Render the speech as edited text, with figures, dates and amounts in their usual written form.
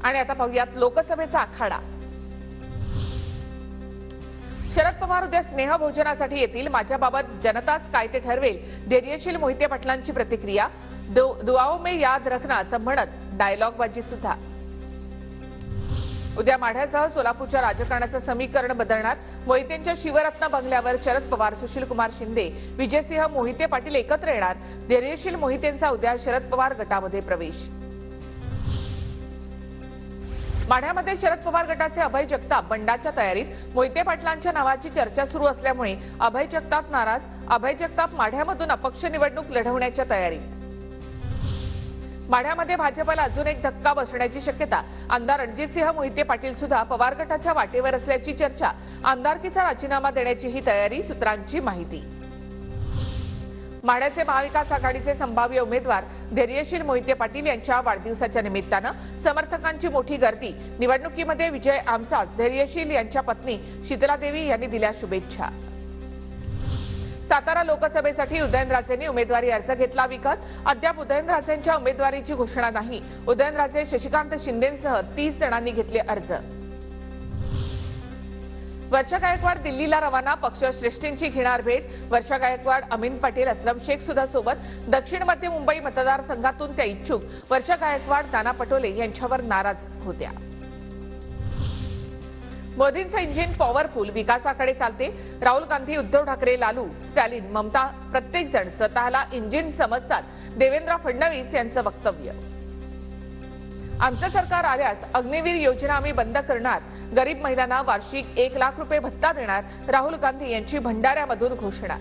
आणि आता पाहूयात लोकसभेचा आखाडा। शरद पवार उद्या स्नेहभोजनासाठी येतील। माझ्याबाबत जनताच काय ते ठरवेल, धैर्यशील मोहिते पाटलांची प्रतिक्रिया। दुआओं में याद रखना असं म्हणत डायलॉगबाजी सुद्धा। उद्या माढ्यासह सोलापूरच्या राजकारणाचं समीकरण बदलणार। मोहितेंच्या शिवरत्न बंगल्यावर शरद पवार, सुशीलकुमार शिंदे, विजयसिंह मोहिते पाटील एकत्र येणार। धैर्यशील मोहितेंचा उद्या शरद पवार गटामध्ये प्रवेश। माढ्यामध्ये शरद पवार गटाचे अभय जगताप बंडाच्या तयारीत। मोहिते पाटलांच्या नावाची चर्चा सुरू असल्यामुळे अभय जगताप नाराज। अभय जगताप माढ्यामधून अपक्ष निवडणूक लढवण्याच्या तयारीत। माढ्यामध्ये भाजपला अजून एक धक्का बसण्याची शक्यता। आमदार रणजितसिंह मोहिते पाटील सुद्धा पवार गटाच्या वाटेवर असल्याची चर्चा। आमदारकीचा राजीनामा देण्याची ही तयारी, सूत्रांची माहिती। माढ्याचे महाविकास आघाडीचे संभाव्य उमेदवार धैर्यशील मोहिते पाटील यांच्या वाढदिवसाच्या निमित्तानं समर्थकांची मोठी गर्दी। निवडणुकीमध्ये विजय आमचाच, धैर्यशील यांच्या पत्नी शीतलादेवी यांनी दिल्या शुभेच्छा। सातारा लोकसभेसाठी उदयनराजेंनी उमेदवारी अर्ज घेतला विकत। अद्याप उदयनराजेंच्या उमेदवारीची घोषणा नाही। उदयनराजे, शशिकांत शिंदेंसह 30 जणांनी घेतले अर्ज। वर्षा गायकवाड दिल्लीला रवाना, पक्षश्रेष्ठींची घेणार भेट। वर्षा गायकवाड, अमीन पटेल, असलम शेख सुद्धा सोबत। दक्षिण मध्य मुंबई मतदारसंघातून त्या इच्छुक। वर्षा गायकवाड नाना पटोले यांच्यावर नाराज होत्या। मोदींचं इंजिन पॉवरफुल, विकासाकडे चालते। राहुल गांधी, उद्धव ठाकरे, लालू, स्टॅलिन, ममता प्रत्येक जण स्वतःला इंजिन समजतात। देवेंद्र फडणवीस यांचं वक्तव्य। आमचं सरकार आल्यास अग्निवीर योजना आम्ही बंद करणार। गरीब महिलांना वार्षिक 1 लाख रुपये भत्ता देणार। राहुल गांधी यांची भंडाऱ्यामधून घोषणा।